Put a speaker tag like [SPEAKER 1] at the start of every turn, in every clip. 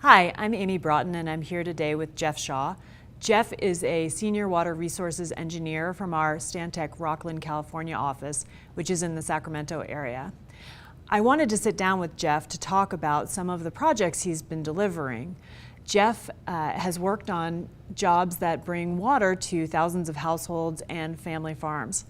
[SPEAKER 1] Hi, I'm Amy Broughton and I'm here today with Jeff Shaw. Jeff is a senior water resources engineer from our Stantec Rockland, California office, which is in the Sacramento area. I wanted to sit down with Jeff to talk about some of the projects he's been delivering. Jeff has worked on jobs that bring water to thousands of households and family farms.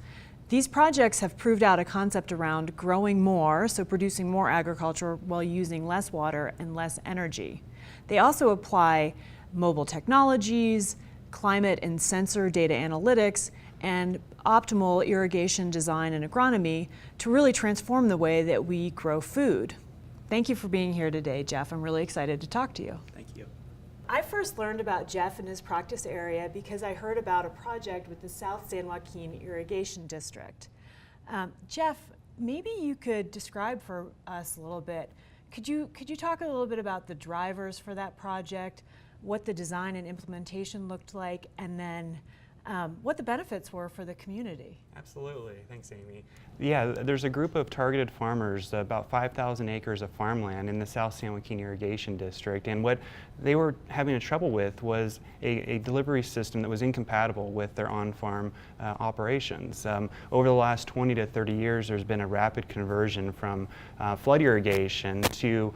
[SPEAKER 1] These projects have proved out a concept around growing more, so producing more agriculture while using less water and less energy. They also apply mobile technologies, climate and sensor data analytics, and optimal irrigation design and agronomy to really transform the way that we grow food. Thank you for being here today, Jeff. I'm really excited to talk to you.
[SPEAKER 2] Thank you.
[SPEAKER 1] I first learned about Jeff and his practice area because I heard about a project with the South San Joaquin Irrigation District. Jeff, maybe you could describe for us a little bit. Could you talk a little bit about the drivers for that project, what the design and implementation looked like, and then what the benefits were for the community?
[SPEAKER 2] Absolutely. Thanks, Amy. Yeah, there's a group of targeted farmers, about 5,000 acres of farmland in the South San Joaquin Irrigation District, and what they were having trouble with was a delivery system that was incompatible with their on-farm operations. Over the last 20 to 30 years, there's been a rapid conversion from flood irrigation to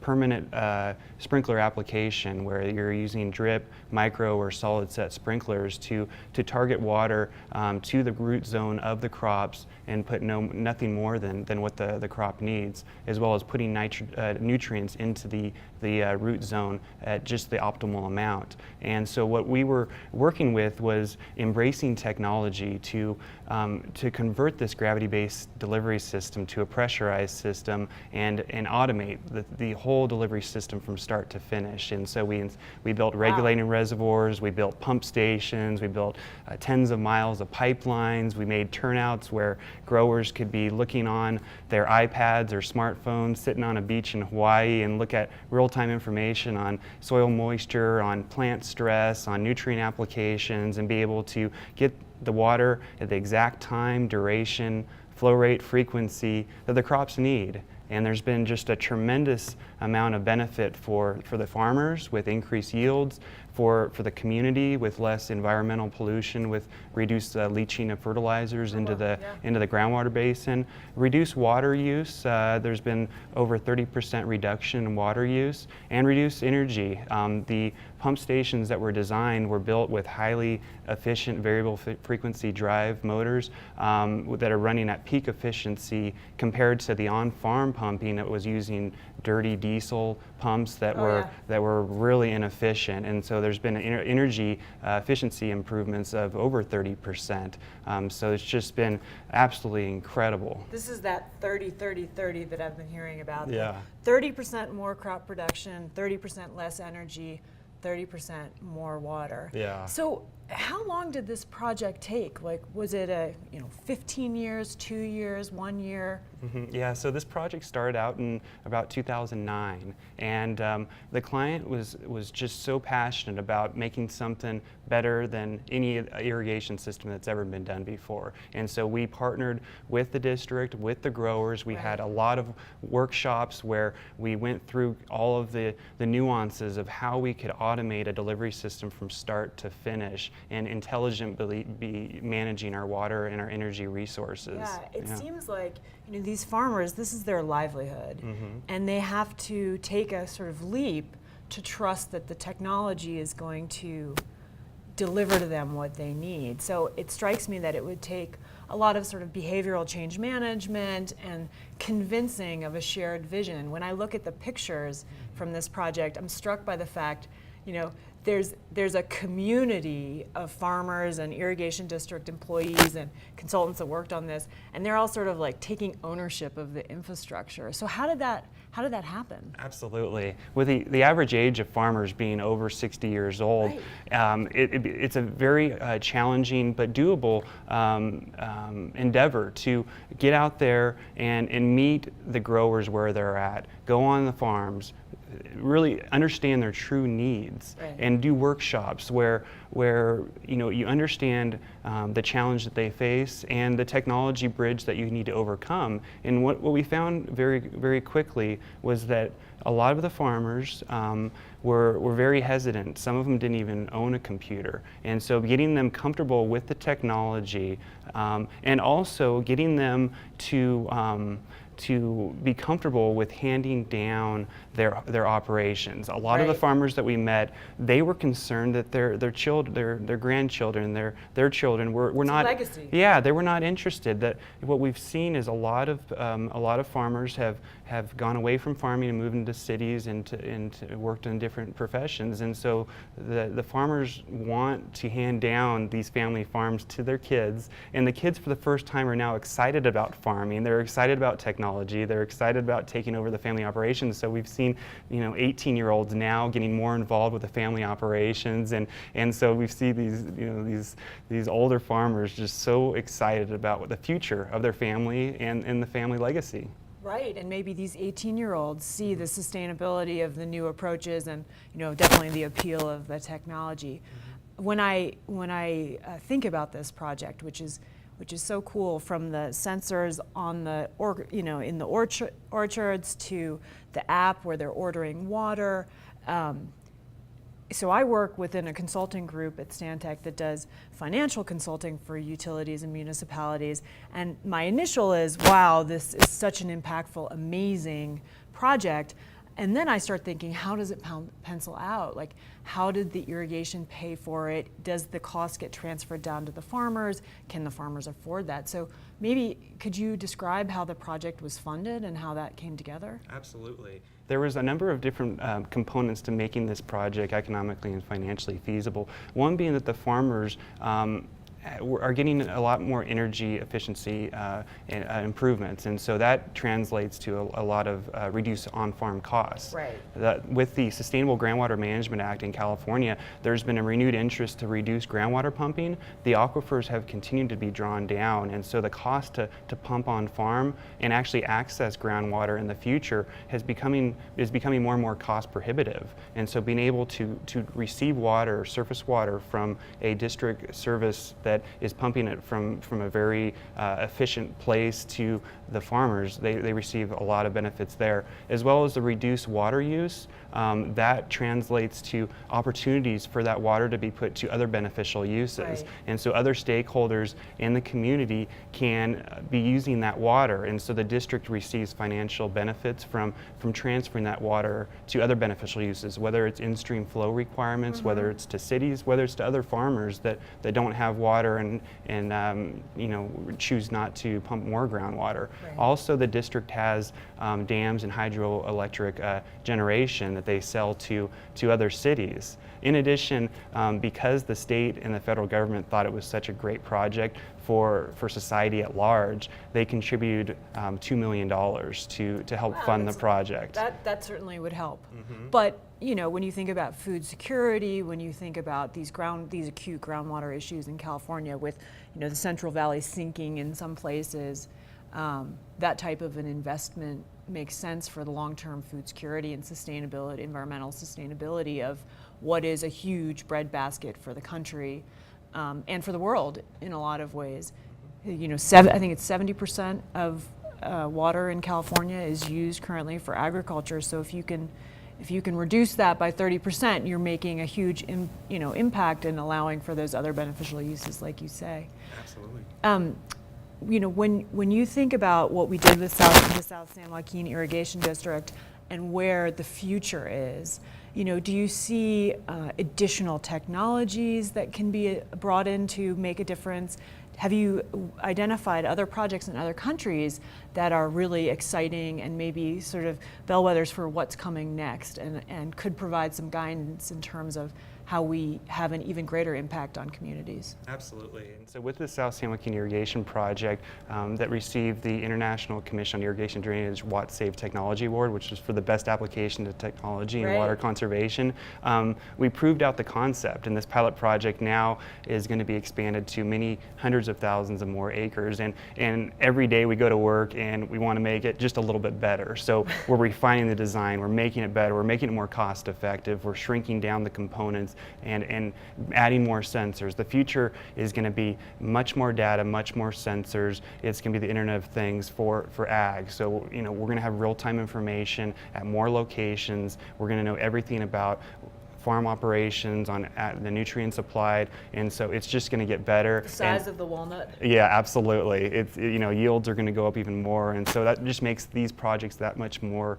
[SPEAKER 2] permanent sprinkler application, where you're using drip, micro, or solid set sprinklers to target water to the root zone of the crops and put nothing more than what the crop needs, as well as putting nutrients into the root zone at just the optimal amount. And so what we were working with was embracing technology to convert this gravity-based delivery system to a pressurized system and automate the whole delivery system from start to finish. And so we built regulating reservoirs, we built pump stations, we built tens of miles of pipelines, we made turnouts where growers could be looking on their iPads or smartphones, sitting on a beach in Hawaii, and look at real-time information on soil moisture, on plant stress, on nutrient applications, and be able to get the water at the exact time, duration, flow rate, frequency that the crops need. And there's been just a tremendous amount of benefit for the farmers with increased yields, for the community with less environmental pollution, with reduced leaching of fertilizers into the groundwater basin, reduced water use. There's been over 30% reduction in water use, and reduced energy. The pump stations that were designed were built with highly efficient variable frequency drive motors that are running at peak efficiency compared to the on-farm pumping that was using dirty diesel pumps that were really inefficient. And so there's been energy efficiency improvements of over 30%. So it's just been absolutely incredible.
[SPEAKER 1] This is that 30-30-30 that I've been hearing about.
[SPEAKER 2] Yeah.
[SPEAKER 1] 30% more crop production, 30% less energy, 30% more water.
[SPEAKER 2] Yeah.
[SPEAKER 1] So how long did this project take? Like, was it 15 years, 2 years, 1 year?
[SPEAKER 2] Mm-hmm. Yeah, so this project started out in about 2009, and the client was just so passionate about making something better than any irrigation system that's ever been done before. And so we partnered with the district, with the growers. We had a lot of workshops where we went through all of the nuances of how we could automate a delivery system from start to finish and intelligently be managing our water and our energy resources.
[SPEAKER 1] Yeah, it seems like these farmers, this is their livelihood, and they have to take a sort of leap to trust that the technology is going to deliver to them what they need. So it strikes me that it would take a lot of sort of behavioral change management and convincing of a shared vision. When I look at the pictures from this project, I'm struck by the fact, there's a community of farmers and irrigation district employees and consultants that worked on this, and they're all sort of like taking ownership of the infrastructure. So how did that happen?
[SPEAKER 2] Absolutely. With the average age of farmers being over 60 years old, it's a very challenging but doable endeavor to get out there and meet the growers where they're at, go on the farms, really understand their true needs, and do workshops where you understand the challenge that they face and the technology bridge that you need to overcome. And what we found very quickly was that a lot of the farmers were very hesitant. Some of them didn't even own a computer. And so getting them comfortable with the technology and also getting them to be comfortable with handing down their operations. A lot of the farmers that we met, they were concerned that their grandchildren, their children were not.
[SPEAKER 1] Legacy.
[SPEAKER 2] Yeah, they were not interested. That what we've seen is a lot of farmers have gone away from farming and moved into cities and worked in different professions. And so the farmers want to hand down these family farms to their kids. And the kids for the first time are now excited about farming. They're excited about technology. They're excited about taking over the family operations. So we've seen, 18-year-olds now getting more involved with the family operations. And so we see these older farmers just so excited about the future of their family and the family legacy.
[SPEAKER 1] Right, and maybe these 18-year-olds see the sustainability of the new approaches and definitely the appeal of the technology. When I think about this project, which is so cool, from the sensors on the in the orchards to the app where they're ordering water. So I work within a consulting group at Stantec that does financial consulting for utilities and municipalities. And my initial is, wow, this is such an impactful, amazing project. And then I start thinking, how does it pencil out? Like, how did the irrigation pay for it? Does the cost get transferred down to the farmers? Can the farmers afford that? So maybe could you describe how the project was funded and how that came together?
[SPEAKER 2] Absolutely. There was a number of different components to making this project economically and financially feasible. One being that the farmers are getting a lot more energy efficiency improvements, and so that translates to a lot of reduced on-farm costs.
[SPEAKER 1] Right.
[SPEAKER 2] With the Sustainable Groundwater Management Act in California, there's been a renewed interest to reduce groundwater pumping. The aquifers have continued to be drawn down, and so the cost to pump on farm and actually access groundwater in the future is becoming more and more cost prohibitive. And so being able to receive water, surface water, from a district service that is pumping it from a very efficient place to the farmers, they receive a lot of benefits there, as well as the reduced water use. That translates to opportunities for that water to be put to other beneficial uses.
[SPEAKER 1] Right.
[SPEAKER 2] And so other stakeholders in the community can be using that water, and so the district receives financial benefits from transferring that water to other beneficial uses, whether it's in-stream flow requirements, whether it's to cities, whether it's to other farmers that don't have water and choose not to pump more groundwater.
[SPEAKER 1] Right.
[SPEAKER 2] Also, the district has dams and hydroelectric generation that they sell to other cities. In addition, because the state and the federal government thought it was such a great project for society at large, they contributed $2 million to help fund the project.
[SPEAKER 1] That certainly would help. But when you think about food security, when you think about these acute groundwater issues in California with the Central Valley sinking in some places, that type of an investment makes sense for the long-term food security and sustainability, environmental sustainability of what is a huge breadbasket for the country and for the world in a lot of ways. I think it's 70% of water in California is used currently for agriculture. So if you can reduce that by 30%, you're making a huge impact in allowing for those other beneficial uses, like you say.
[SPEAKER 2] Absolutely.
[SPEAKER 1] When you think about what we did with the South San Joaquin Irrigation District and where the future is, do you see additional technologies that can be brought in to make a difference? Have you identified other projects in other countries that are really exciting and maybe sort of bellwethers for what's coming next and could provide some guidance in terms of how we have an even greater impact on communities?
[SPEAKER 2] Absolutely. And so with the South San Joaquin Irrigation Project that received the International Commission on Irrigation Drainage Watt Save Technology Award, which is for the best application to technology in water conservation, we proved out the concept, and this pilot project now is going to be expanded to many hundreds hundreds of thousands of more acres, and every day we go to work and we want to make it just a little bit better. So we're refining the design, we're making it better, we're making it more cost effective, we're shrinking down the components and adding more sensors. The future is going to be much more data, much more sensors. It's going to be the Internet of Things for ag. So we're going to have real-time information at more locations. We're going to know everything about farm operations, on the nutrients applied, and so it's just going to get better.
[SPEAKER 1] The size of the walnut.
[SPEAKER 2] Yeah, absolutely. It's yields are going to go up even more, and so that just makes these projects that much more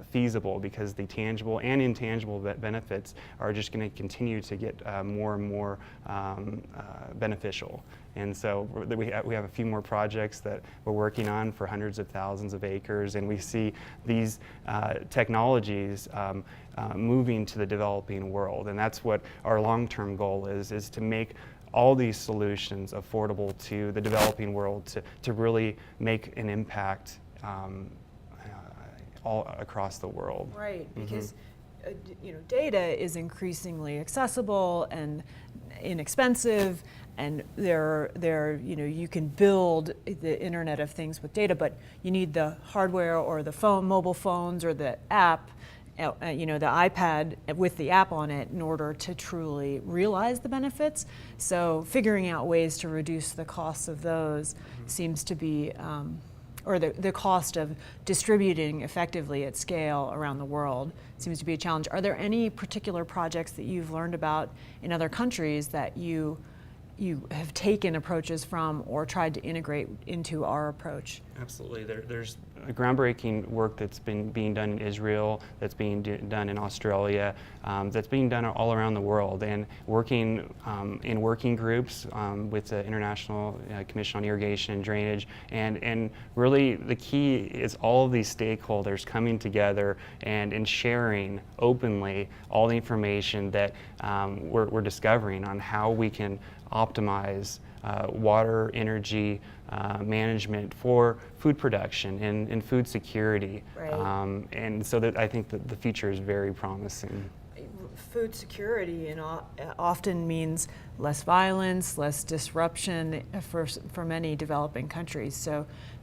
[SPEAKER 2] feasible, because the tangible and intangible benefits are just going to continue to get more and more beneficial. And so we have a few more projects that we're working on for hundreds of thousands of acres, and we see these technologies moving to the developing world. And that's what our long-term goal is to make all these solutions affordable to the developing world, to really make an impact all across the world.
[SPEAKER 1] Right, because data is increasingly accessible and inexpensive, and you can build the Internet of Things with data, but you need the hardware or the mobile phones or the app, the iPad with the app on it, in order to truly realize the benefits. So figuring out ways to reduce the costs of those seems to be, or the cost of distributing effectively at scale around the world seems to be a challenge. Are there any particular projects that you've learned about in other countries that you have taken approaches from or tried to integrate into our approach?
[SPEAKER 2] Absolutely. There's groundbreaking work that's been being done in Israel, that's being done in Australia, that's being done all around the world, and working in working groups with the International Commission on Irrigation and Drainage. And really the key is all of these stakeholders coming together and sharing openly all the information that we're discovering on how we can optimize water, energy management for food production and food security.
[SPEAKER 1] Right.
[SPEAKER 2] And so that I think that the future is very promising.
[SPEAKER 1] Food security often means less violence, less disruption for many developing countries.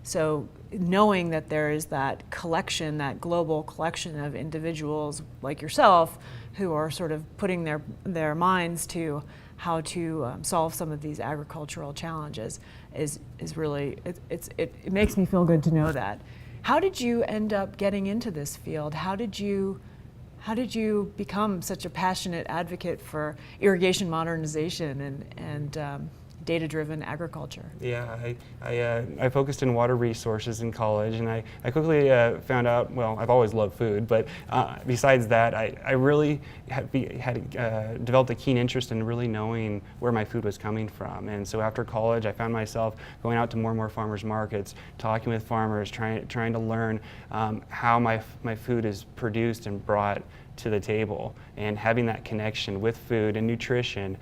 [SPEAKER 1] So knowing that there is that collection, that global collection of individuals like yourself, who are sort of putting their minds to how to solve some of these agricultural challenges is really, it makes me feel good to know that. How did you end up getting into this field? How did you become such a passionate advocate for irrigation modernization and data-driven agriculture?
[SPEAKER 2] Yeah, I focused in water resources in college, and I quickly found out, well, I've always loved food, but besides that, I really had developed a keen interest in really knowing where my food was coming from. And so after college, I found myself going out to more and more farmers markets, talking with farmers, trying to learn how my food is produced and brought to the table, and having that connection with food and nutrition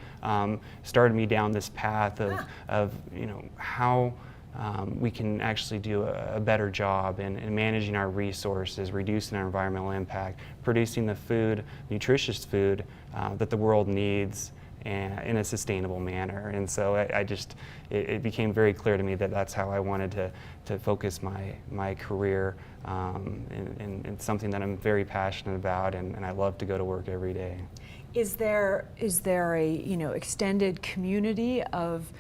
[SPEAKER 2] started me down this path of how we can actually do a better job in managing our resources, reducing our environmental impact, producing the food, nutritious food that the world needs in a sustainable manner. And so it became very clear to me that that's how I wanted to focus my career, and something that I'm very passionate about, and I love to go to work every day.
[SPEAKER 1] Is there a extended community of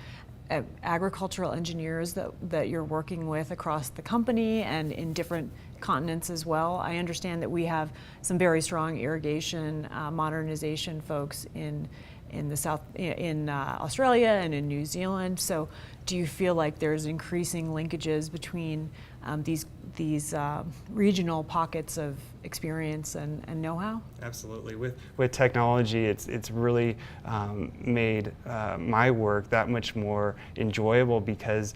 [SPEAKER 1] agricultural engineers that you're working with across the company and in different continents as well? I understand that we have some very strong irrigation modernization folks in Australia and in New Zealand. So do you feel like there's increasing linkages between these regional pockets of experience and know-how?
[SPEAKER 2] Absolutely. With technology, it's really made my work that much more enjoyable, because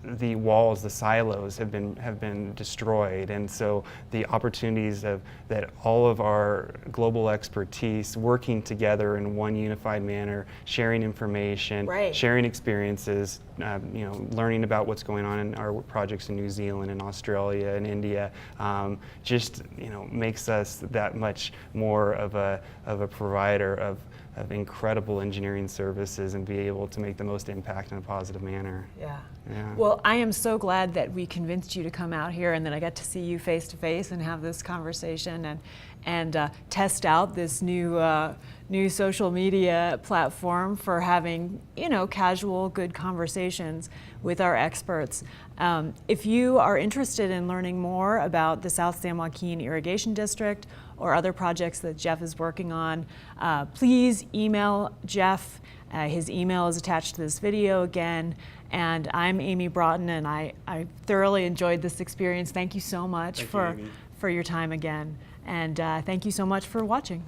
[SPEAKER 2] the walls, the silos have been destroyed, and so the opportunities that all of our global expertise working together in one unified manner, sharing information,
[SPEAKER 1] right,
[SPEAKER 2] sharing experiences, learning about what's going on in our projects in New Zealand and Australia and India, just makes us that much more of a provider of incredible engineering services and be able to make the most impact in a positive manner.
[SPEAKER 1] Yeah.
[SPEAKER 2] Yeah.
[SPEAKER 1] Well, I am so glad that we convinced you to come out here and that I got to see you face to face and have this conversation and test out this new social media platform for having casual, good conversations with our experts. If you are interested in learning more about the South San Joaquin Irrigation District or other projects that Jeff is working on, please email Jeff. His email is attached to this video again. And I'm Amy Broughton, and I thoroughly enjoyed this experience. Thank you so much for your time again. And thank you so much for watching.